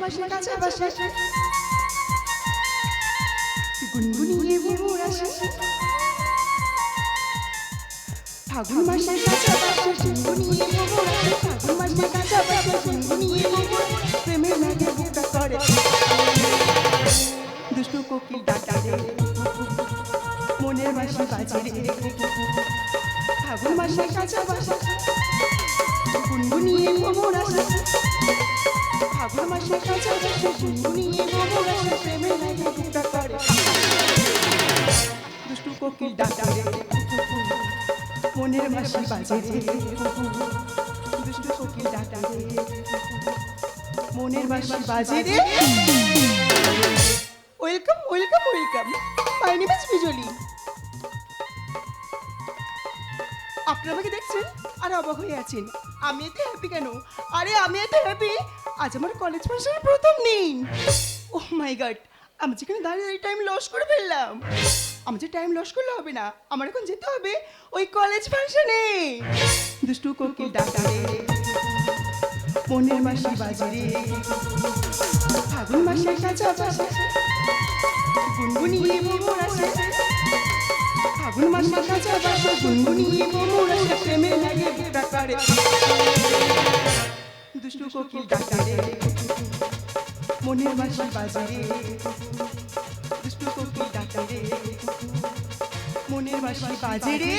মাসে কাছে বাসে গুনগুনিয়ে ভোর আসে ফাগুন মাসে কাছে বাসে গুনগুনিয়ে ভোর আসে ফাগুন মাসে কাছে বাসে গুনগুনিয়ে ভোর প্রেমে লাগে বুকটা করে দুষ্টু কোকিল ডাকে রে মনের বাঁশি বাজে রে ফাগুন মাসে কাছে বাসে গুনগুনিয়ে ভোর আসে ফাগুন মাসে কাছে বাসে গুনগুনিয়ে ভোর আসে প্রেমে লাগে বুকটা করে দুষ্টু কোকিল ডাকে রে মনের বাঁশি বাজে রে দুষ্টু কোকিল ডাকে রে মনের বাঁশি বাজে রে welcome welcome welcome my name is Bijli আপনারা আমাকে দেখছেন আর অবাক হয়ে আছেন আমি এত হ্যাপি কেন আরে আমি এত হ্যাপি আজ আমার কলেজ ফাংশনের প্রথম দিন ওহ মাই গড আমি যেখানে দাঁড়িয়ে টাইম লস করে ফেললাম আমার যে টাইম লস করলে হবে না আমার এখন যেতে হবে ওই কলেজ ফাংশনে দুষ্টু কোকিল ডাকে রে মনের বাঁশি বাজে রে ফাগুন মাসে কাছে বাসে গুনগুনিয়ে ভোর আসে ফাগুন মাসে কাছে বাসে গুনগুনিয়ে ভোর আসে প্রেমে লাগে বুকটা করে দুষ্টু কোকিল ডাকে রে মনের বাঁশি বাজে রে দুষ্টু কোকিল ডাকে রে মনের বাঁশি বাজে রে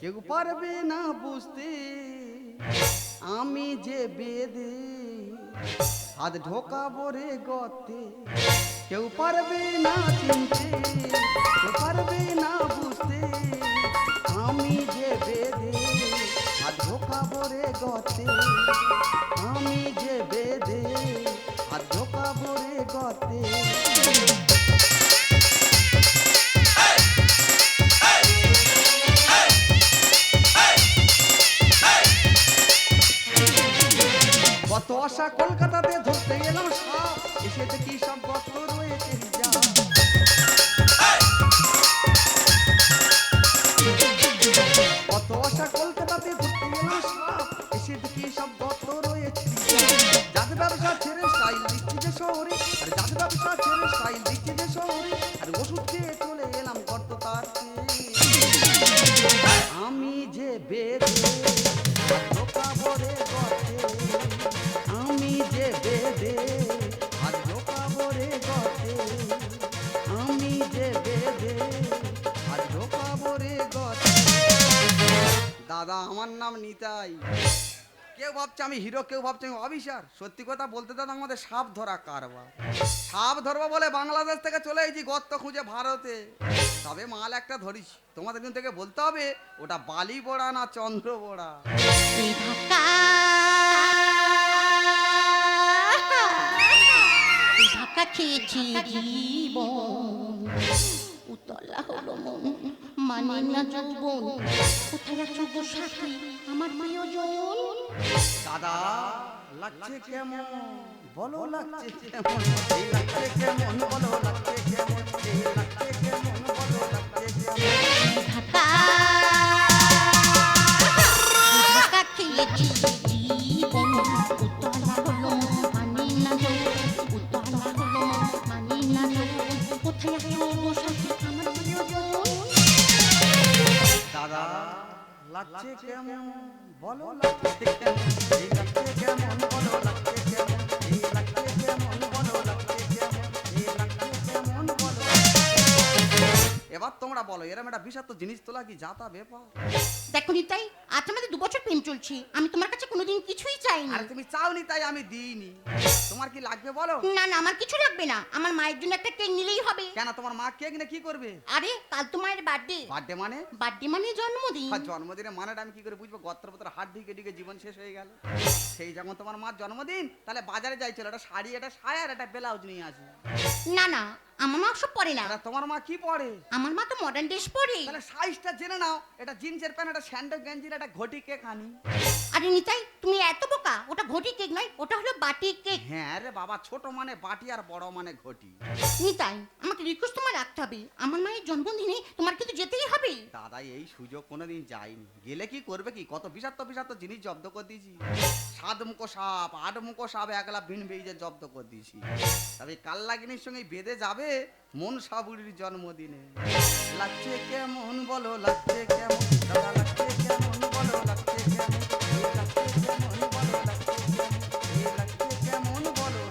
কেউ পারবে না বুঝতে আমি যে বেদে হাত ঢোকাবো রে গতে কেউ পারবে না চিনতে কেউ পারবে না বুঝতে আমি যে বেদে হাত ঢোকাবো রে গতে আমি যে বেদে হাত ঢোকাবো রে গতে কত আশা কলকাতাতে ধরতে এলাম সাপ এসে দেখি সব গত রয়েছে কত আশা কলকাতাতে ধরতে এলাম সাপ এসে দেখি সব গত রয়েছে যাদের ব্যবসা ছেড়ে স্টাইল দিচ্ছি যে শহরে আর যাদের ব্যবসা ছেড়ে স্টাইল দিচ্ছি যে শহরে আর ওষুধ খেয়ে চলে এলাম গর্ত তার আমি যে বেদে ঢোকাবো রে গর্তে আমি যে বেদে আজ ঢোকাবো রে গতে আমি যে বেদে আজ ঢোকাবো রে গতে দাদা আমার নাম নিতাই কেউ ভাবছে আমি হিরো কেউ ভাবছে আমি অফিসার সত্যি কথা বলতে দাদা আমাদের সাপ ধরা কারবার সাপ ধরবো বলে বাংলাদেশ থেকে চলে এসেছি গর্ত খুঁজে ভারতে তবে মাল একটা ধরিস তোমাদের দিন থেকে বলতে হবে ওটা বালি বড়া না চন্দ্র বড়া ধাক্কা খেয়েছি জীবন উতলা হলো মন মানে না যৌবন কোথায় আছো গো সাথী আমার প্রিয়জন দাদা লাগছে কেমন বলো লাগছে কেমন এই লাগছে কেমন বলো লাগছে কেমন এই লাগছে কেমন বলো লাগছে কেমন ধাক্কা ধাক্কা খেয়েছি জীবন উতলা হলো মানে না যৌবন উতলা হলো মানে না যৌবন কোথায় আছো গো সাথী আমার প্রিয়জন দাদা লাগছে কেমন বলো লাগছে কেমন এই লাগছে কেমন বলো লাগছে কেমন এই লাগছে কেমন বলো লাগছে কেমন এই লাগছে কেমন বলো এবার তোমরা বলো এরকম একটা বিষাক্ত জিনিস তোলা কি যাতা ব্যাপার দেখো নিতাই আজ আমাদের 2 বছর প্রেম চলছে আমি তোমার কাছে কোনোদিন কিছুই চাইনি আরে তুমি চাওনি তাই আমি দিইনি তোমার কি লাগবে বলো না না আমার কিছু লাগবে না আমার মায়ের জন্য একটা কেক নিলেই হবে কেন তোমার মা কেক নিয়ে কি করবে আরে কাল তো মায়ের বার্থডে বার্থডে মানে জন্মদিন আর জন্মদিনের মানেটা আমি কি করে বুঝবো গত্র পত্র হাত ঢিকে ঢিকে জীবন শেষ হয়ে গেল সেই যখন তোমার মার জন্মদিন তাহলে বাজারে যাই চলো একটা শাড়ি একটা সায়া আর একটা ব্লাউজ নিয়ে আসি না না আমার মা ওসব পরে না। আরে তোমার মা কি পরে? আমার মা তো মডার্ন ড্রেস পরে। তাহলে সাইজটা জেনে নাও, এটা জিন্সের প্যান্ট, এটা স্যান্ডো গেঞ্জির, এটা ঘটি কেক আনি। আরে নিতাই তুমি এত বোকা, ওটা ঘটি কেক নয়, ওটা হলো বাটি কেক। হ্যাঁ রে বাবা, ছোট মানে বাটি আর বড় মানে ঘটি। নিতাই আমাকে রিকোয়েস্ট তোমার রাখতে হবে, আমার মায়ের জন্মদিনে তোমার কিন্তু যেতেই হবে। দাদা এই সুযোগ কোনোদিন যায়নি, গেলে কি করবে কি, কত বিষাক্ত বিষাক্ত জিনিস জব্দ করে দিয়েছি। 7 মুখো সাপ, 8 মুখো সাপ, 1 লাখ ভিন বেজে জব্দ করে দিয়েছি। তবে কাল লাগিনির সঙ্গে বেঁধে যাবে মন সাবুরির জন্মদিনে। লাগছে কেমন বলো, লাগছে কেমন দাদা, লাগছে কেমন বলো, লাগছে কেমন, এই লাগছে কেমন বলো, লাগছে কেমন, এই লাগছে কেমন বলো,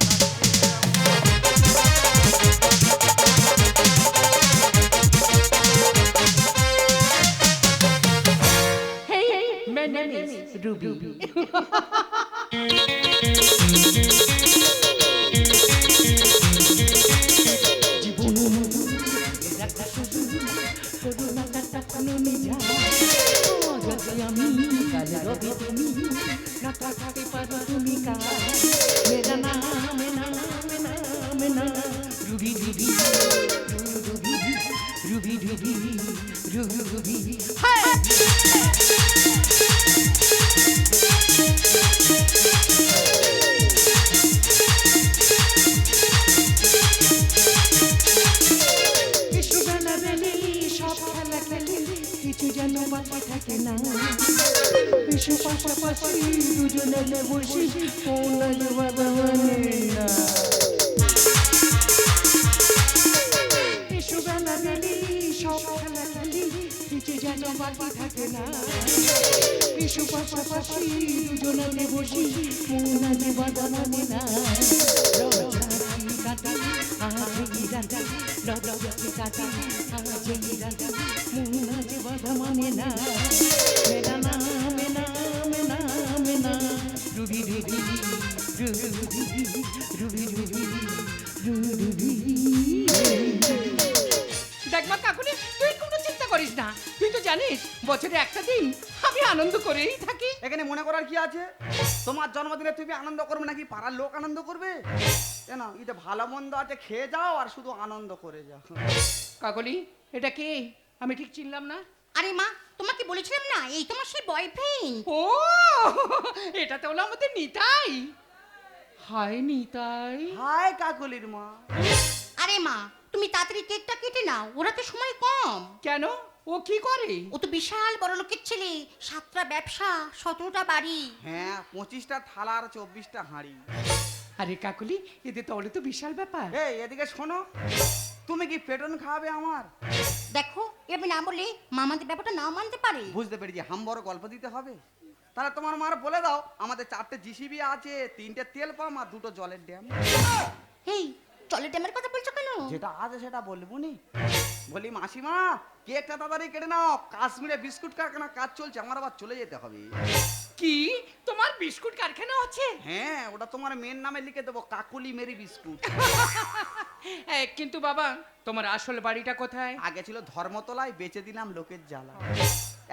Hey, my name is Ruby. কিছু যেন বাকি থাকে না, এসে পাশাপাশি দুজনে বসি কোন বাদানে না। এসো বেলা বেলি সব খেলা খেলি, কিছু যেন বাকি থাকে না, এসো পাশাপাশি দুজনে বসি কোন বাদানে না। মানে না মেনা না মেনা মেনা মেনা রুবি রুবি রুবি রুবি রুবি রুবি। দেখ মা কাকুনি, তুই কোনো চিন্তা করিস না, তুই তো জানিস বছরে একটা দিন আমি আনন্দ করেই থাকি। এখানে মনে করার কি আছে? তোমার জন্মদিনে তুমি আনন্দ করবে নাকি পাড়ার লোক আনন্দ করবে? কেন এটা ভালো মন্দ আছে, খেয়ে যাও আর শুধু আনন্দ করে যাও। কাকলি এটা কে? আমি ঠিক চিনলাম না। আরে মা তোমাকে বলেছিলাম না, এই তোমার সেই বয়ফ্রেন্ড। ও এটা তো হলো আমাদের নিতাই। হাই নিতাই। হাই কাকলির মা। আরে মা তুমি তাড়াতাড়ি কেকটা কেটে নাও, ওরা তো সময় কম। কেন, ও কি করে? ও তো বিশাল বড় লোকের ছেলে, 7টা ব্যবসা, 17টা বাড়ি। হ্যাঁ 25টা থালা আর 24টা হাঁড়ি। আরে কাকলি এদের তাহলে তো বিশাল ব্যাপার। এই এদিকে শোনো, তুমি কি পেটন খাবে আমার? দেখো এভাবে না বললে মামাদের ব্যাপারটা নাও মানতে পারে। বুঝতে পেরেছি, হাম বড় গল্প দিতে হবে। তাহলে তোমার মার বলে দাও আমাদের 4টে জিসিবি আছে, 3টে তেল পাম্প আর 2টো জলের ড্যাম। এই চলে ড্যামের কথা বলছো কেন? যেটা আছে সেটা বলবো নি। বলি মাসিমা কেকটা তাড়াতাড়ি কেটে নাও, কাশ্মীরে বিস্কুট কারখানা কাজ চলছে, আমার আবার চলে যেতে হবে। কি তোমার বিস্কুট কারখানা আছে? হ্যাঁ ওটা তোমার মেয়ের নামে লিখে দেবো, কাকুলি মেরি বিস্কুট। কিন্তু বাবা তোমার আসল বাড়িটা কোথায়? আগে ছিল ধর্মতলায়, বেচে দিলাম লোকের জ্বালা।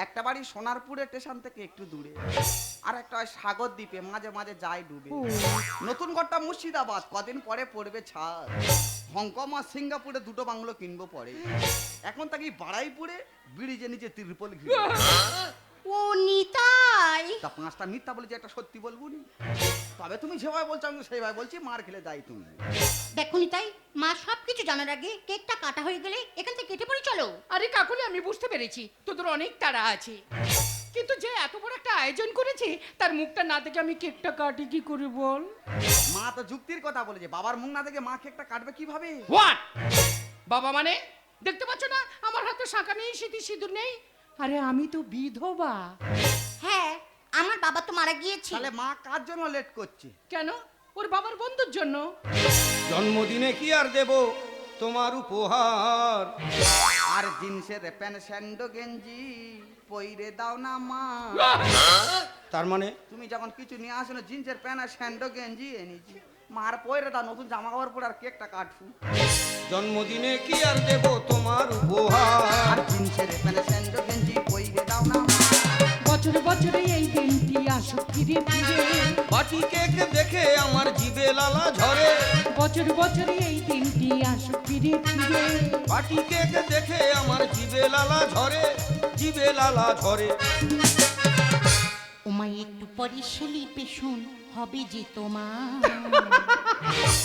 একটা বাড়ি সোনারপুরে স্টেশন থেকে একটু দূরে, আর একটা হয় সাগর দ্বীপে, মাঝে মাঝে যায় ডুবে। নতুন ঘরটা মুর্শিদাবাদ, কদিন পরে পড়বে ছাদ। হংকং আর সিঙ্গাপুরে 2টো বাংলো কিনবো পরে। এখন তাকে বাড়াইপুরে ব্রিজে নিচে ত্রিপল ঘিরে। ও নিতাই। তা 5টা মিথ্যা বলেছি, একটা সত্যি বলবো নি। তবে তুমি যেভাবে বলছো আমি সেইভাবে বলছি, মার খেলে যাই তুমি। দেখো নিতাই, মা সবকিছু জানার আগে কেকটা কাটা হয়ে গেলে এখান থেকে কেটে পড়ি চলো। আরে কাকুলি আমি বুঝতে পেরেছি তোদের অনেক তাড়া আছে, কিন্তু যে এত বড় একটা আয়োজন করেছে তার মুখটা না দেখে আমি কেকটা কাটি কি করে বল? মা তো যুক্তির কথা বলেছে, বাবার মুখ না দেখে মা কেকটা কাটবে কিভাবে? হোয়াট বাবা মানে? দেখতে পাচ্ছ না আমার হাতে শাঁখা নেই, সিঁদুর নেই। আরে আমি তো বিধবা। হ্যাঁ আমার বাবা তো মারা গিয়েছে। তাহলে মা কার জন্য লেট করছে? কেন? ওর বাবার বন্ধুর জন্য। জন্মদিনে কি আর দেব তোমার উপহার, আর জিন্সের প্যান্ট স্যান্ডো গেঞ্জি পইরে দাও না মা। তার মানে তুমি যখন কিছু নিয়ে আসো না, জিন্সের প্যান্ট আর স্যান্ডো গেঞ্জি এনেছি, মার পইরে দাও, নতুন জামা কাপড় পরে আর কেকটা কাটবো। জন্মদিনে কি আর দেব তোমার উপহার, আর জিন্সের প্যান্ট স্যান্ডো গেঞ্জি পইরে দাও না মা। বছরে বছরে এই দিনটি আসে আসুক ফিরে ফিরে। বাটি কেক দেখে আমার জিভে লালা ঝরে, বছর বছর এই দিনটি আসুক ফিরে ফিরে। বাটি কেক দেখে আমার জিভে লালা ঝরে, জিভে লালা ঝরে। ওমা একটু পরে সেলিব্রেশন হবে যে তোমার।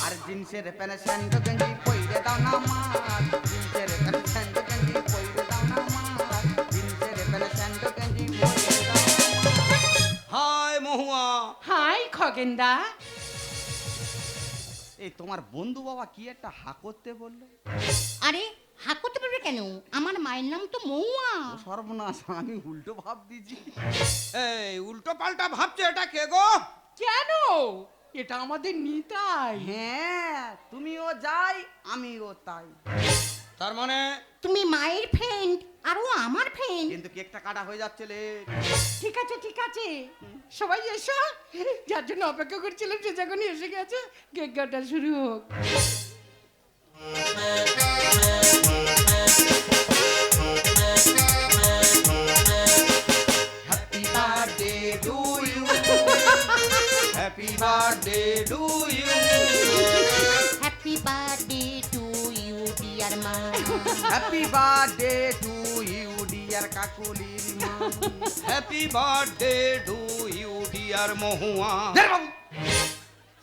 আর জিন্সের প্যান্ট স্যান্ডো গেঞ্জি পইরে দাও না মার, জিন্সের প্যান্ট স্যান্ডো গেঞ্জি পইরে দাও না মার, জিন্সের প্যান্ট স্যান্ডো গেঞ্জি পইরে দাও না মার। হায় মহুয়া, হাই খগেন্দা। এই তোমার বন্ধু বাবা কি একটা হা করতে বললো? আরে হা করতে পারবে কেন? আমার মায়ের নাম তো মৌয়া। ও সর্বনাশ, আমি উল্টো ভাব দিয়েছি। এই উল্টো পাল্টা ভাবছে, এটা কে গো? কেন? এটা আমাদের নিতাই। হ্যাঁ, তুমিও যাই আমিও তাই। তার মানে তুমি মায়ের ফ্রেন্ড আর ও আমার ফ্রেন্ড। কিন্তু কেকটা কাটা হয়ে যাচ্ছে লে। ঠিক আছে ঠিক আছে, সবাই এসো। যার জন্য অপেক্ষা করছিলাম সে যখন এসে গেছে, কেক কাটা শুরু হোক। Happy birthday to you, happy birthday to you, happy birthday to you dear মা। Happy birthday to you dear কাকুলির মা। Happy birthday to you dear Mahua. ধের বাবু,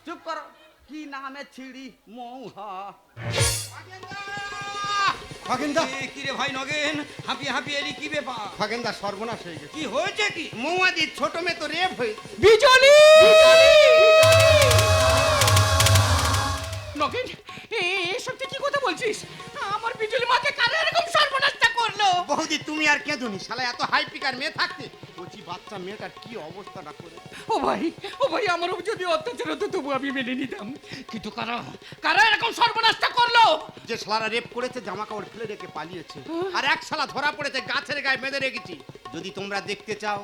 চুপ করো। কি নামে ছিড়ি মৌহা? খগেনদা, কি রে ভাই নগেন, হাঁপিয়ে হাঁপিয়ে এলি, কি ব্যাপার? খগেনদা সর্বনাশ হয়ে গেছে। কি হয়েছে কি? মৌয়াদির ছোট মেয়ে তো রেপ হয়ে। বিজলি নগেন, এসব তুই কি কথা বলছিস? আমার বিজলি মাকে কারা এরকম সর্বনাশটা করলো? বৌদি তুমি আর কেঁদুনি, শালা এত হাই পিকার মেয়ে থাকতে কচি বাচ্চা মেয়েটার কি অবস্থাটা করে। ও ভাই আমার উপর যদি অত্যাচার হতো তবু আমি মেনে নিতাম, কিন্তু কারা এরকম সর্বনাশটা করলো? যে শালারা রেপ করেছে জামা কাপড় ফেলে রেখে পালিয়েছে, আর এক শালা ধরা পড়েছে গাছের গায়ে বেঁধে রেখেছি। যদি তোমরা দেখতে চাও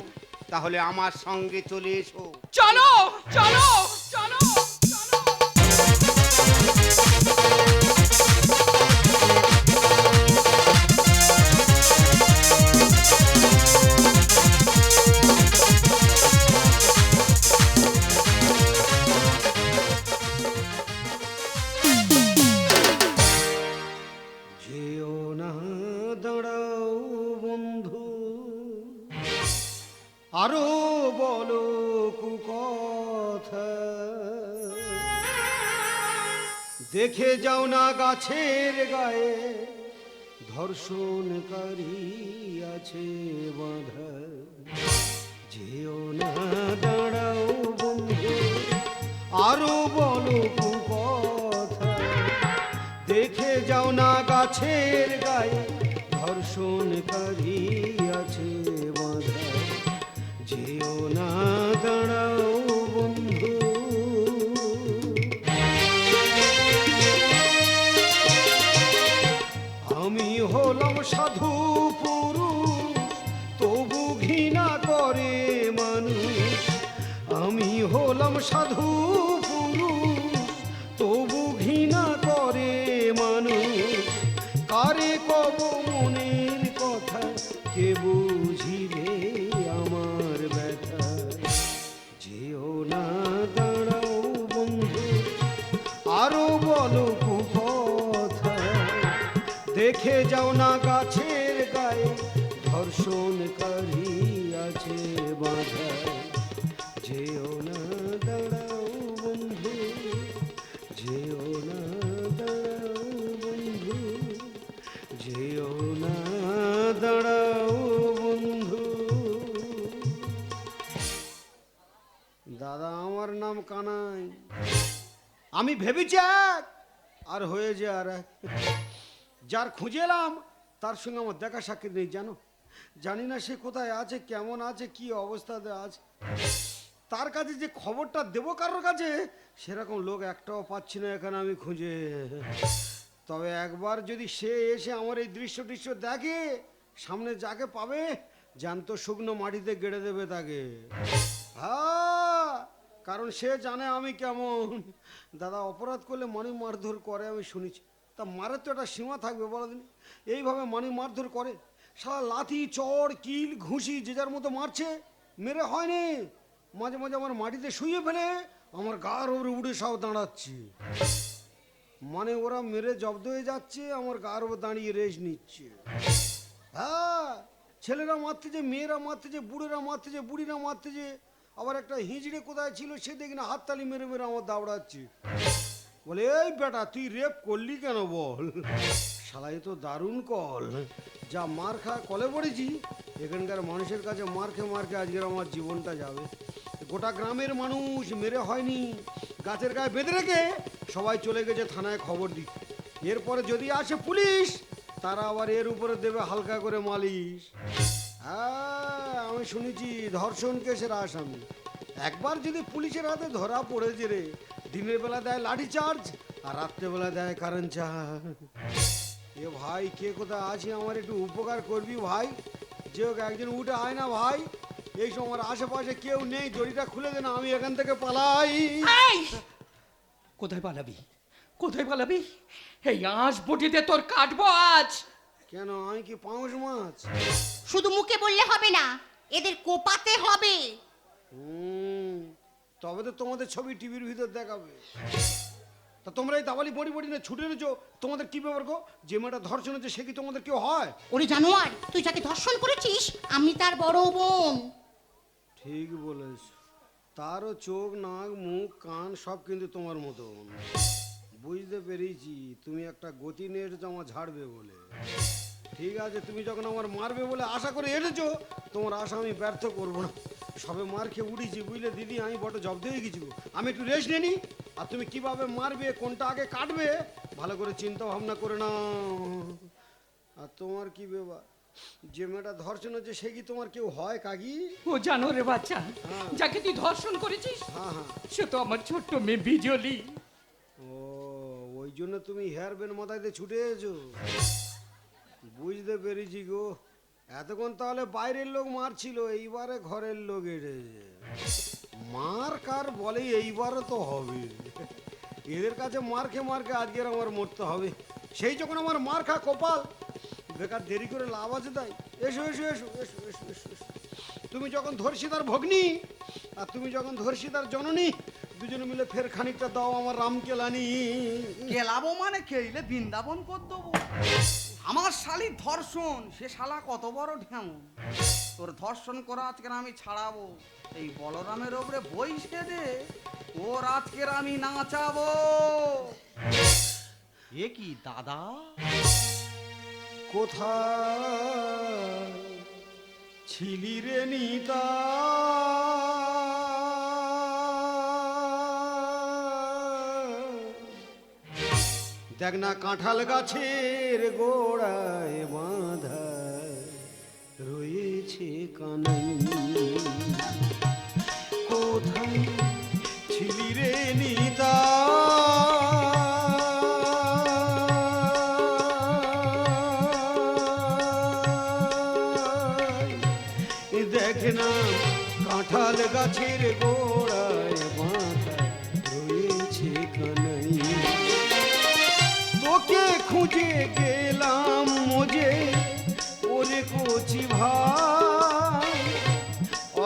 তাহলে আমার সঙ্গে চলে এসো। চলো চলো চলো চলো। যেও না দাঁড়াও বন্ধু, আরো বলো কুকথা, দেখে যাও না গাছের গায়ে ধর্ষণকারী আছে বাঁধা। যেও না দাঁড়াও বন্ধু, আরো বলো কুকথা, দেখে যাও না গাছের গায়ে ধর্ষণকারী আছে বাঁধা। যেও না দাঁড়াও বন্ধু। আমি হলাম সাধু পুরুষ, তবু ঘৃণা করে মানুষ। আমি হলাম সাধু পুরুষ, তবু ঘৃণা করে মানুষ। কারে কব মনের কথা, কে বুঝিবে আমার ব্যথা। যেও না দাঁড়াও বন্ধু, আরো বলো কুকথা, দেখে যাও না গাছের গায়ে ধর্ষণকারী আছে বাঁধা। যেও না দাঁড়াও বন্ধু, যেও না দাঁড়াও বন্ধু, যেও না দাঁড়াও বন্ধু। দাদা আমার নাম কানাই, আমি ভেবেছি এক আর হয়েছে আর এক। যার খুঁজে এলাম তার সঙ্গে আমার দেখা সাক্ষাৎ নেই, জানি না সে কোথায় আছে, কেমন আছে, কি অবস্থাতে আছে। তার কাছে যে খবরটা দেবো কারোর কাছে, সেরকম লোক একটাও পাচ্ছি না এখানে আমি খুঁজে। তবে একবার যদি সে এসে আমার এই দৃশ্য দেখে, সামনে যাকে পাবে জ্যান্ত শুকনো মাটিতে গেড়ে দেবে তাকে। হ্যাঁ, কারণ সে জানে আমি কেমন। দাদা অপরাধ করলে মানি মারধর করে আমি শুনেছি, তা মারের তো একটা সীমা থাকবে বলো দিন। এইভাবে মানি মারধর করে, সারা লাথি চড় কিল ঘুষি যে যার মতো মারছে, মেরে হয়নি। মাঝে মাঝে আমার মাটিতে শুয়ে ফেলে আমার গার উপরে উড়ে সব দাঁড়াচ্ছে, মানে ওরা মেরে জব্দ হয়ে যাচ্ছে, আমার গার উপর দাঁড়িয়ে রেস্ট নিচ্ছে। হ্যাঁ, ছেলেরা মারতেছে, মেয়েরা মারতেছে, বুড়েরা মারতেছে, বুড়িরা মারতেছে, আবার একটা হিজড়ে কোথায় ছিল সে দেখি না হাততালি মেরে মেরে আমার দাওড়াচ্ছে। বলে এই বেটা তুই রেপ করলি কেন বল? শালাই তো দারুণ কল, যা মার খা কলে পড়েছি, এখানকার মানুষের কাছে মার খেয়ে আজকের আমার জীবনটা যাবে। গোটা গ্রামের মানুষ মেরে হয়নি, গাছের গায়ে বেঁধে রেখে সবাই চলে গেছে থানায় খবর দিতে। এরপরে যদি আসে পুলিশ, তারা আবার এর উপরে দেবে হালকা করে মালিশ। হ্যাঁ, আমি শুনেছি ধর্ষণ কেসের আসামি একবার যদি পুলিশের হাতে ধরা পড়েছে রে, দিনের বেলা দেয় লাঠি চার্জ আর রাত্রেবেলা দেয় কারেন্ট চার্জ। এ ভাই কে কোথায় আছে আমার একটু উপকার করবি ভাই, যে হোক একজন উঠে আয় না ভাই, এই সময় আমার আশেপাশে কেউ নেই, দড়িটা খুলে দে না, আমি এখান থেকে পালাই। এই! কোথায় পালাবি, কোথায় পালাবি? এই আঁশ বটিতে তোর কাটবো আজ। কেন, আমি কি পাউস মাছ? শুধু মুখে বললে হবে না, এদের কোপাতে হবে। তবে তো তোমাদের ছবি টিভির ভিতর দেখাবে। তা তোমরা এই দাবালি বড়ি বড়ি না ছুটে এনেছো, তোমাদের কি ব্যাপার গো? যে মেয়েটা ধর্ষণ হচ্ছে সে কি তোমাদের কেউ হয়? ওরে জানোয়ার, তুই যাকে ধর্ষণ করেছিস আমি তার বড় বোন। ঠিক বলেছ, তারও চোখ, নাক, মুখ, কান সব কিন্তু তোমার মতো। বুঝতে পেরেছি তুমি একটা গতি নিয়ে এসেছো আমার ঝাড়বে বলে। ঠিক আছে, তুমি যখন আমার মারবে বলে আশা করে এসেছো, তোমার আশা আমি ব্যর্থ করবো না। সবে মার খেয়ে উঠেছি বুঝলে দিদি, আমি বড় জব্দ হয়ে গেছি। আমি একটু রেস্ট নিয়ে নিই, আর তুমি কিভাবে মারবে, কোনটা আগে কাটবে ভালো করে চিন্তা ভাবনা করে নাও। আর তোমার কি ব্যাপার, যে মেয়েটা ধর্ষণ হচ্ছে সে কি তোমার কেউ হয় কাকি? ও জানোরে বাচ্চা, যাকে তুই ধর্ষণ করেছিস হ্যাঁ হ্যাঁ, সে তো আমার ছোট্ট মেয়ে বিজলি। ও ওই জন্য তুমি হেয়ার ব্যান্ড মাথায় দিয়ে ছুটে এসো। বুঝতে পেরেছি গো, এতক্ষণ তাহলে বাইরের লোক মারছিল, এইবারে ঘরের লোক এসেছে। মার কার বলে এইবারও তো হবে, এদের কাছে মার খেয়ে আজকের আমার মরতে হবে। সেই যখন আমার মার খা কপাল, বেকার দেরি করে লাভ আছে তাই। এসো এসো এসো এসো এসো এসো এসো। তুমি যখন ধর্ষিতার ভগ্নী আর তুমি যখন ধর্ষিতার জননী, দুজনে মিলে ফের খানিকটা দাও আমার রামকেলানি। কেলাবো মানে খেইলে বৃন্দাবন কর দেবো। আমার শালির ধর্ষণ, সে শালা কত বড় ঢ্যামো। তোর ধর্ষণ করা আজকে আমি ছাড়াবো, এই বলরামের ওপরে বইসে দে, ওর আজকের আমি নাচাবো। এ কি দাদা? কোথায় ছিলি রে নিতা, দেখ না কাঁঠাল গাছের গোড়ায় বাঁধা রয়েছে কানাই। কোথায় ছিলি রে নিতা, দেখ না কাঁঠাল গাছের গোড়ায় বাঁধা রয়েছে কানাই। তোকে খুঁজে গেলাম মোজে ওরে কচি ভাই,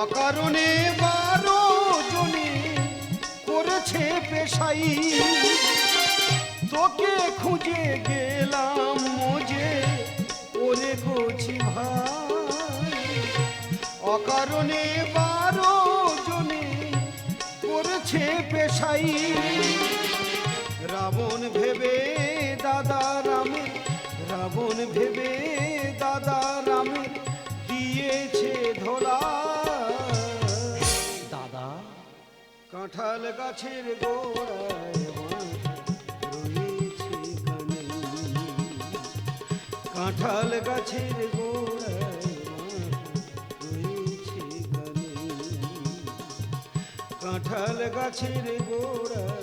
অকারণে 12 জনে করেছে পেশাই। তোকে খুঁজে গেলাম মোজে ওরে কচি ভাই, অকারণে 12 জনে করেছে পেশাই। রাবণ ভেবে দাদা রামে, রাবণ ভেবে দাদা রামে দিয়েছে ধরা। দাদা কাঁঠাল গাছের গোড়ায় রয়েছে কানাই, কাঁঠাল গাছের গোড়ায় রয়েছে কানাই, কাঁঠাল গাছের গোড়ায়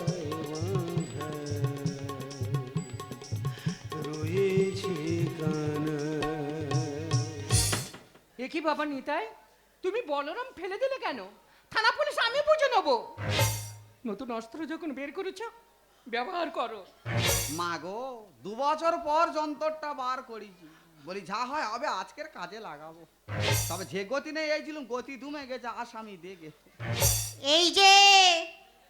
রয়েছে কানাই। এ কি বাবা নিতাই, তুমি বলরাম ফেলে দিলে কেন? থানা পুলিশ আমি বুঝে নেবো। নতুন অস্ত্র যখন বের করেছো ব্যবহার করো। মা গো, 2 বছর পর যন্ত্রটা বার করেছি, বলি যা হয় হবে আজকের কাজে লাগাবো। তবে যে গতি নেই এই ছিলাম গতি দুমে গেছে আসামি দেখে। এই যে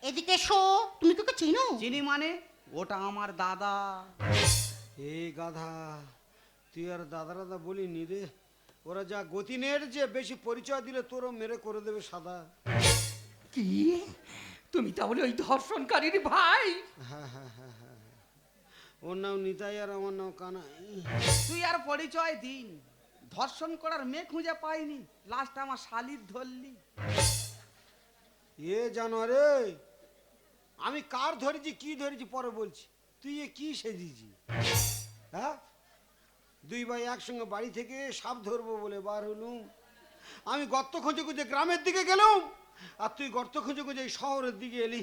এদিকে শো, তুমি তোকে চেনো? চিনি মানে ওটা আমার দাদা। এই গাধা, তুই আর দাদা দাদা বলিনি রে। ওরা যা গতি নের যে বেশি পরিচয় দিলে তোরও মেরে করে দেবে সাদা। কি তুমি তাহলে ওই ধর্ষণকারীর ভাই? হ্যাঁ হ্যাঁ হ্যাঁ হ্যাঁ, ওর নাম নিতাই আর আমার নাম কানাই। তুই আর পরিচয় দিন, ধর্ষণ করার মেয়ে খুঁজে পাইনি, লাস্ট আমার শালির ধরলি। এ জানোয়ারে, আমি কার ধরেছি কি ধরেছি পরে বলছি। তুই এ কি সেজিছি? হ্যাঁ, দুই ভাই একসঙ্গে বাড়ি থেকে সাপ ধরবো বলে বার হলুম। আমি গর্ত খুঁজে খুঁজে গ্রামের দিকে গেলাম, আর তুই গর্ত খুঁজে খুঁজে এই শহরের দিকে এলি।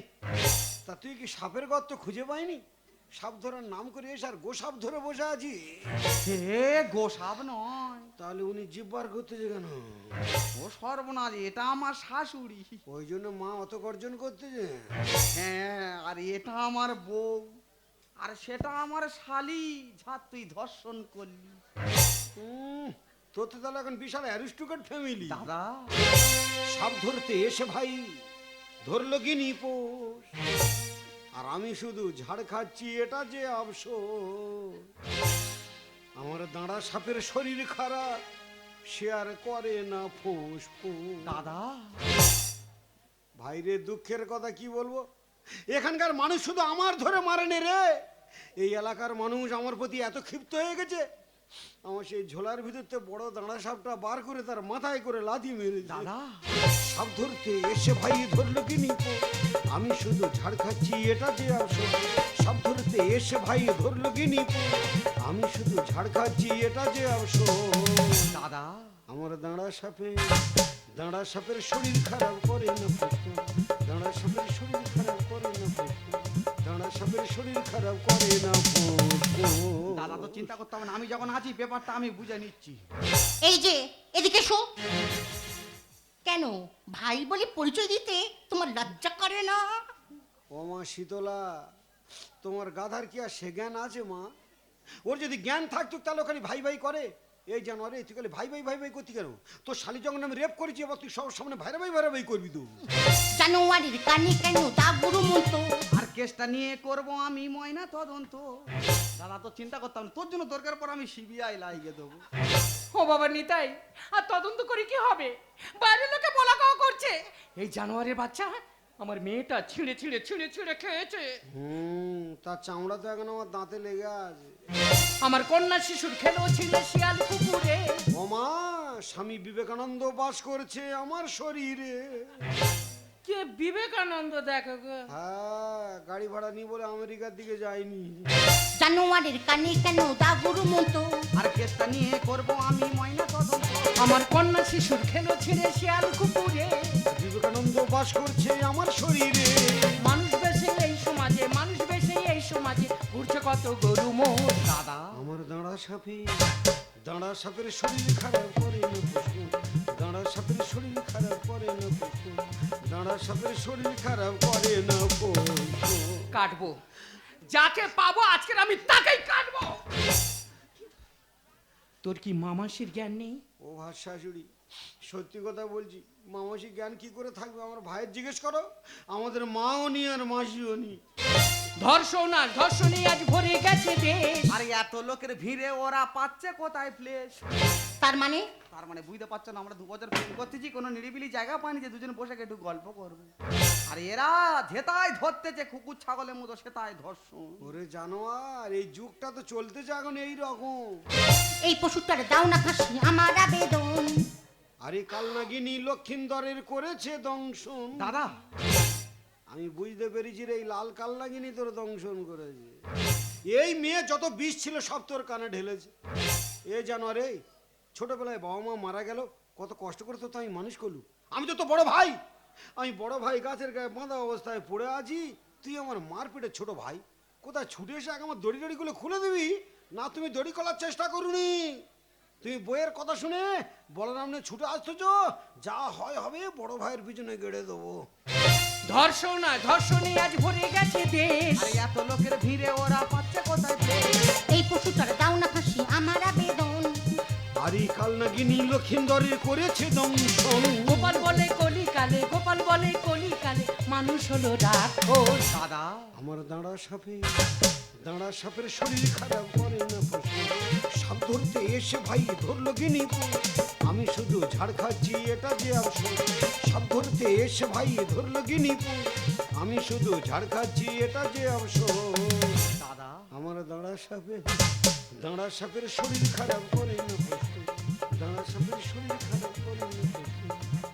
তা তুই কি সাপের গর্ত খুঁজে পাইনি? সাপ ধরার নাম করে এসে আর গোসাপ ধরে বসে আছি। হে গোসাপ নয়, তাহলে উনি জিব্বার করতেছে কেন? ও সর্বনাশ, এটা আমার শাশুড়ি। ওই জন্য মা অত গর্জন করতেছে। হ্যাঁ, আর এটা আমার বউ, আর সেটা আমার শালি যা তুই ধর্ষণ করলি। তোর তো তাহলে এখন বিশাল অ্যারিস্টোক্রেট ফ্যামিলি। দাদা সাপ ধরতে এসে ভাই ধরলো গিনি পোষ, আর আমি শুধু ঝাড় খাচ্ছি, এটা যে আফসোস। আমার দাঁড়া সাপের শরীর খারাপ, সে আর করে না ফোঁস ফোঁস। দাদা ভাইরে দুঃখের কথা কি বলবো, এখানকার মানুষ শুধু আমার ধরে মারেনি রে। এই এলাকার মানুষ আমার প্রতি এত ক্ষিপ্ত হয়ে গেছে, আমার সেই ঝোলার ভিতরতে বড় দাঁড়া সাপটা বার করে তার মাথায় করে লাথি মেরেছে। দাদা সাপ ধরতে এসে ভাই ধরলো কি নিপো, আমি শুধু ঝাড় খাচ্ছি, এটা যে আফসোস। সাপ ধরতে এসে ভাই ধরলো কি নিপো, আমি শুধু ঝাড় খাচ্ছি, এটা যে আফসোস। দাদা আমার দাঁড়া সাপের শরীর খারাপ করে না ফুসফুস। দাঁড়া সাপের শরীর খারাপ করে না ফুসফুস। দাঁড়া সাপের শরীর খারাপ করে না ফুসফুস। দাদা তো চিন্তা করতে হবে না, আমি যখন আছি পেপারটা আমি বুঝে নিচ্ছি। এই যে এদিকে শো। কেন ভাই বলে পরিচয় দিতে তোমার লজ্জা করে না? ও মা শীতলা, তোমার গাধার কি আর সে জ্ঞান আছে মা? ওর যদি জ্ঞান থাকতো তাহলে ওখানে ভাই ভাই করে। এই জানোয়ারে, তুই খালি ভাই ভাই ভাই ভাই করতি কেন? তোর শালি যখন আমি রেপ করেছি, এবার তুই সব সামনে ভাইরা ভাই করবি তো। জানুয়ারির কানে কেন তা গুরু মতো? আর কেসটা নিয়ে করব আমি ময়না তদন্ত। দাদা তো চিন্তা করতাম না, তোর জন্য দরকার পর আমি সিবিআই লাগিয়ে দেবো। ও বাবা নিতাই, আর তদন্ত করে কি হবে? বাইরের লোকে বলা কাও করছে এই জানোয়ারের বাচ্চা আমার মেয়েটা ছিঁড়ে ছিঁড়ে ছিঁড়ে ছিঁড়ে খেয়েছে। তার চামড়া তো এখন আমার দাঁতে লেগে আছে। আমার কন্যা শিশুর খেলো ছিল শিয়াল কুকুরে। ও মা, স্বামী বিবেকানন্দ বাস করছে আমার শরীরে। কে বিবেকানন্দ? দেখো গো, হ্যাঁ, গাড়ি ভাড়া নি বলে আমেরিকার দিকে যায়নি। জানুয়ারির কানে কেন তা গুরু মতো? আর কেসটা নিয়ে করব আমি ময়না তদন্ত। আমার কন্যা শিশুর খেলো ছিঁড়ে শিয়াল কুকুরে। বিবেকানন্দ বাস করছে আমার শরীরে। মানুষ বেশে এই সমাজে, মানুষ বেশে এই সমাজে ঘুরছে কত গরু মোষ। দাদা আমার দাঁড়া সাপের শরীর খারাপ করে না ফুসফুস। দাঁড়া সাপের শরীর খারাপ করে না ফুসফুস। দাঁড়া সাপের শরীর খারাপ করে না ফুসফুস। কাটবো, যাকে পাবো আজকের আমি তাকেই কাটবো। তোর কি মামাসির জ্ঞান নেই? ও ভাত শাশুড়ি, সত্যি কথা বলছি, মামাসি জ্ঞান কি করে থাকবে? আমার ভাইয়ের জিজ্ঞেস করো, আমাদের মাও নি আর মাসিও নি। ধর্ষণ আর ধর্ষণে আজ ভরে গেছে দেশ। আর এত লোকের ভিড়ে ওরা পাচ্ছে কোথায় প্লেস? তার মানে তার মানে বুঝতে পারছো না, আমরা 2 বছর প্রেম করতেছি, কোনো নিরিবিলি জায়গা পাইনি যে দুজন বসে একটু গল্প করবো। আর এরা যেতাই ধরতেছে কুকুর ছাগলের মতো, সেটাই ধর্ষণ। ওরে জানোয়ার, এই যুগটা তো চলতেছে এখন এই রকম। এই পশুটার দাও না ফাঁসি আমার আবেদন। আরে কালনাগিনী লক্ষিন্দরের করেছে দংশন। দাদা আমি বুঝতে পেরেছি রে, এই লাল কালনাগিনী তোর দংশন করেছে। এই মেয়ে যত বিষ ছিল সব তোর কানে ঢেলেছে। এ জানোয়ারে, ছোটবেলায় বাবা মা মারা গেল, কত কষ্ট করে তো আমি মানুষ করলু। আমি তো বড় ভাই, আমি বড় ভাই গাছের গায়ে বাঁধা অবস্থায় পড়ে আছি, তুই আমার মার পেটে ছোট ভাই। কোথায় ছুটে এসে আগে আমার দড়িগুলো খুলে দিবি না? তুমি দড়ি খোলার চেষ্টা করুনি, তুমি বইয়ের কথা শুনে বলরাম নিয়ে ছুটে আসতেছ। যা হয় হবে, বড় ভাইয়ের পিছনে গেড়ে দেবো। ধর্ষণ আর ধর্ষণে আজ ভরে গেছে দেশ। আর এত লোকের ভিড়ে ওরা পাচ্ছে কোথায় প্লেস? এই পশুটার দাও না ফাঁসি আমার আবেদন। আরি কাল নাগিনী লক্ষিন্দরের করেছে দংশন। গোপাল বলে কলিকালে, গোপাল বলে কলিকালে, মানুষ হলো রাক্ষস। দাদা আমার দাঁড়া সাপের শরীর খারাপ করে না পশু। সাপ ধরতে এসে ভাই ধরলো গিনি পুষ। আমি শুধু ঝাড় খাচ্ছি এটা যে আফসোস। সাপ ধরতে এসে ভাই ধরলো গিনি পুষ। আমি শুধু ঝাড় খাচ্ছি এটা যে আফসোস। দাদা আমার দাঁড়া সাপের শরীর খারাপ করে না পশু। দাঁড়া সাপের শরীর খারাপ করে না পশু।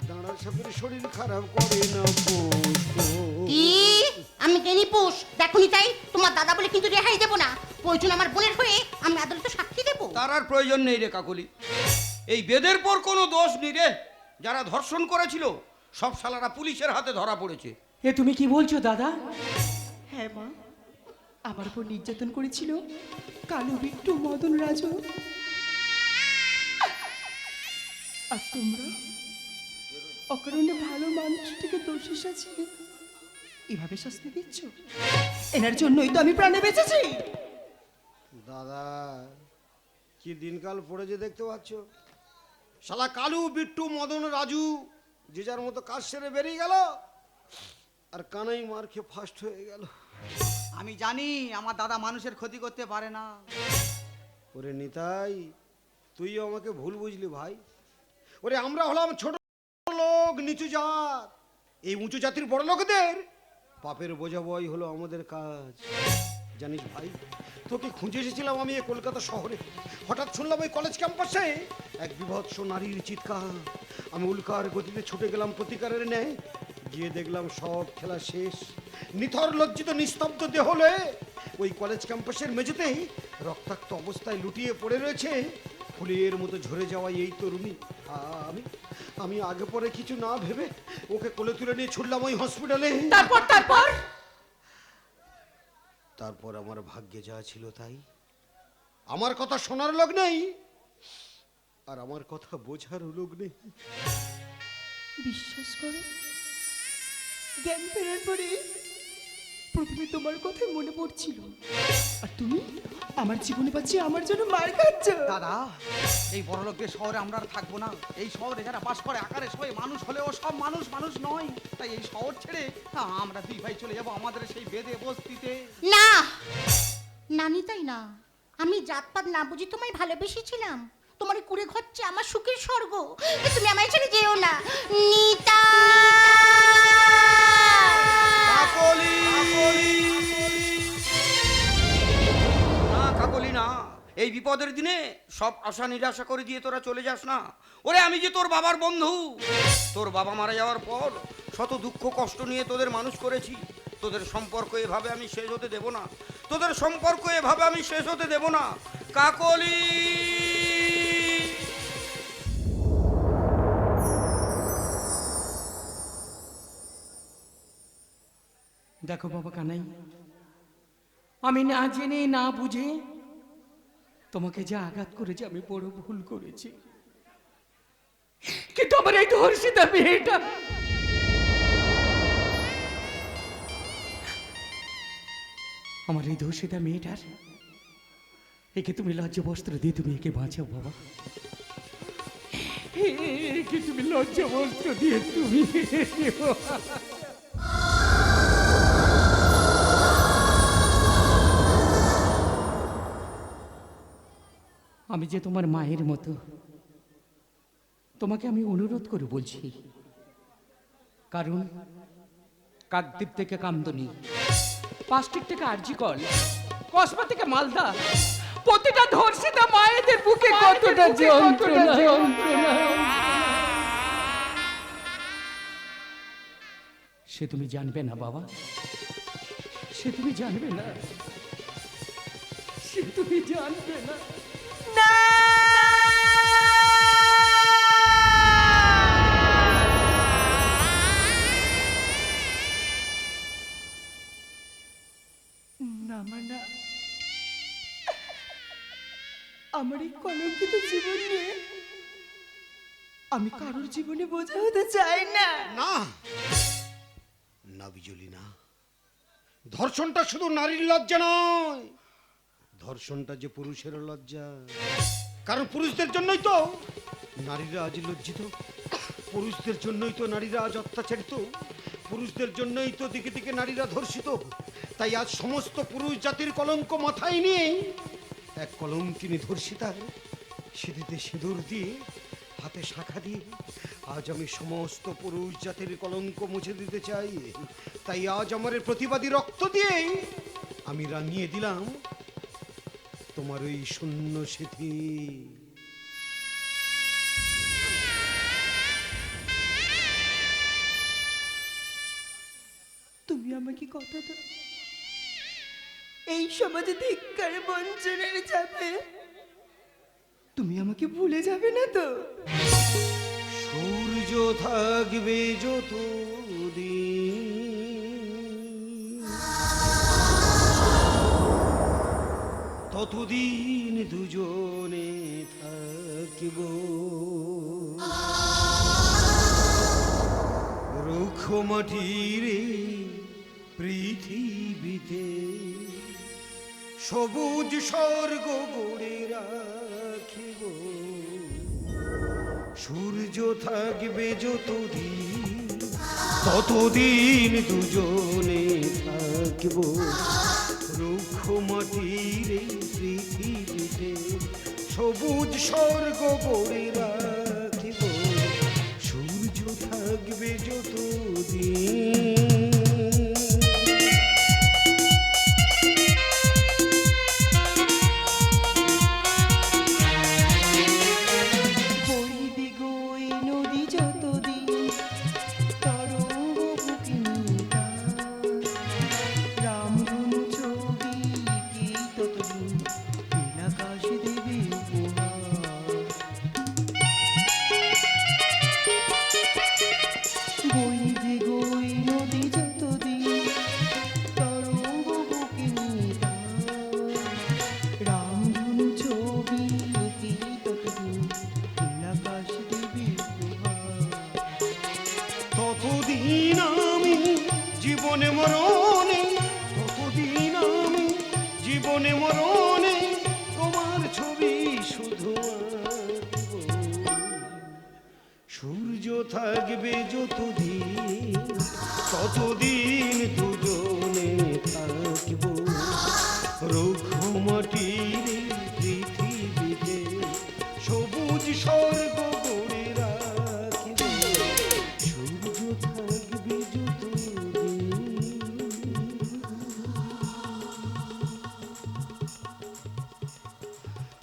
দাঁড়া সাপের শরীর খারাপ করে না পশু। কি আমি গেনি পুষ দেখুনি তাই তোমার দাদা বলে কিন্তু রেহাই দেবো না। প্রয়োজন আমার বোনের হয়ে আমি আদালতে সাক্ষী দেবো। তার আর প্রয়োজন নেই রে কাকলি। এই বেদের পর কোনো দোষ নেই রে। যারা ধর্ষণ করেছিল সব শালারা পুলিশের হাতে ধরা পড়েছে। এ তুমি কি বলছো দাদা? হ্যাঁ মা, আমার উপর নির্যাতন করেছিল কালু, বিট্টু, মদন, রাজু। আর তোমরা অকারণে ভালো মানুষটিকে দোষী সাজিয়ে এভাবে শাস্তি দিচ্ছ। এনার জন্যই তো আমি প্রাণে বেঁচেছি। দাদা কি দিনকাল পড়েছে দেখতে পাচ্ছ। শালা কালু, বিট্টু, মদন, রাজু যে যার মতো কাজ সেরে বেরিয়ে গেল, আর কানাই মার খেয়ে ফার্স্ট হয়ে গেল। আমি জানি আমার দাদা মানুষের ক্ষতি করতে পারে না। ওরে নিতাই, তুইও আমাকে ভুল বুঝলি ভাই। ওরে আমরা হলাম ছোট লোক, নিচু জাত। এই উঁচু জাতির বড় লোকদের পাপের বোঝা বই হলো আমাদের কাজ। জানিস ভাই, তোকে খুঁজে এসেছিলাম আমি এই কলকাতা শহরে। হঠাৎ শুনলাম ওই কলেজ ক্যাম্পাসে এক বিভৎস নারীর চিৎকার। আমি উল্কার গতিতে ছুটে গেলাম প্রতিকারের ন্যায়। গিয়ে দেখলাম সব খেলা শেষ। নিথর লজ্জিত নিস্তব্ধ দেহ লয়ে ওই কলেজ ক্যাম্পাসের মেঝেতেই রক্তাক্ত অবস্থায় লুটিয়ে পড়ে রয়েছে ফুলের মতো ঝরে যাওয়া এই তরুণী। আমি আমি আগে পরে কিছু না ভেবে ওকে কোলে তুলে নিয়ে ছুটলাম ওই হসপিটালে। তারপর আমার ভাগ্যে যা ছিল তাই। আমার কথা শোনার লোক নেই, আর আমার কথা বোঝার লোক নেই। বিশ্বাস করো, জ্ঞান ফেরার পরে প্রথমে তোমার কথা মনে পড়ছিল, আর তুমি আমার জীবনে পাচ্ছি আমার জন্য মার খাচ্ছ। দাদা এই বড় লোকদের শহরে আমরা আর থাকবো না। এই শহরে যারা বাস করে আকারে সবাই মানুষ হলেও সব মানুষ মানুষ নয়। তাই এই শহর ছেড়ে আমরা দুই ভাই চলে যাবো আমাদের সেই বেদে বস্তিতে। না না নিতাই না, আমি জাতপাত না বুঝি তোমায় ভালোবেসেছিলাম। তোমার এই কুড়ে ঘরছে আমার সুখের স্বর্গ। তুমি আমায় ছেড়ে যেও না নিতা। না কাকলি না, এই বিপদের দিনে সব আশা নিরাশা করে দিয়ে তোরা চলে যাস না। ওরে আমি যে তোর বাবার বন্ধু। তোর বাবা মারা যাওয়ার পর শত দুঃখ কষ্ট নিয়ে তোদের মানুষ করেছি। তোদের সম্পর্ক এভাবে আমি শেষ হতে দেব না। তোদের সম্পর্ক এভাবে আমি শেষ হতে দেব না কাকলি। দেখো বাবা কানাই, আমি না জেনে না বুঝে তোমাকে যা আঘাত করেছি আমি বড় ভুল করেছি। কিন্তু আমার এই ধর্ষিতা মেয়েটা, আমার এই ধর্ষিতা মেয়েটার একে তুমি লজ্জা বস্ত্র দিয়ে তুমি একে বাঁচাও বাবা। একে তুমি লজ্জা বস্ত্র দিয়ে তুমি আমি যে তোমার মায়ের মতো, তোমাকে আমি অনুরোধ করে বলছি। কারণ কাকদ্বীপ থেকে কামদনি, পাস্টিক থেকে আরজিকল, কসবা থেকে মালদা, প্রতিটা ধর্ষিতা মায়েদের বুকে কতটা যন্ত্রণা। সে তুমি জানবে না বাবা, সে তুমি জানবে না, সে তুমি জানবে না। না মা না, আমার এই কলঙ্কিত জীবন নিয়ে আমি কারোর জীবনে বোঝা হতে চাই না। না না বিজলি না, ধর্ষণটা শুধু নারীর লজ্জা নয়, ধর্ষণটা যে পুরুষের লজ্জা। কারণ পুরুষদের জন্যই তো নারীরা আজ লজ্জিত, পুরুষদের জন্যই তো নারীরা আজ অত্যাচারিত, পুরুষদের জন্যই তো দিকে দিকে নারীরা ধর্ষিত। তাই আজ সমস্ত পুরুষ জাতির কলঙ্ক মাথায় নিয়ে এক কলঙ্কিনী ধর্ষিতার সিঁথিতে সিঁদুর দিয়ে হাতে শাখা দিয়ে আজ আমি সমস্ত পুরুষ জাতির কলঙ্ক মুছে দিতে চাই। তাই আজ আমার এই প্রতিবাদী রক্ত দিয়ে আমি রাঙিয়ে দিলাম তোমার ওই শূন্য সিঁথি। তুমি আমাকে কথা দাও, এই সমাজে ধিক্কারে বঞ্চনের যাবে, তুমি আমাকে ভুলে যাবে না তো? সূর্য থাকবে যতদিন, ততদিন দুজনে থাকিব। রুক্ষ মাটির পৃথিবীতে সবুজ স্বর্গ গড়ে রাখিব। সূর্য থাকবে যতদিন, ততদিন দুজনে থাকিব। রুক্ষ মাটির পৃথিবীতে সবুজ স্বর্গ গড়ে রাখিব। সূর্য থাকবে যতদিন। ততদিন আমি জীবনে মরণে, ততদিন আমি জীবনে মরণে তোমার ছবি শুধু আঁকব। সূর্য থাকবে যতদিন, ততদিন দুজনে থাকব। রুক্ষ মাটির পৃথিবীতে সবুজ স্বর্গ গড়ে রাখিব। সূর্য থাকবে যতদিন,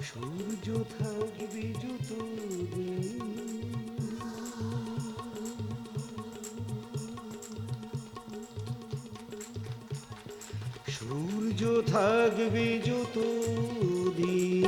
সূর্য থাকবে যতদিন। সূর্য থাকবে যতদিন।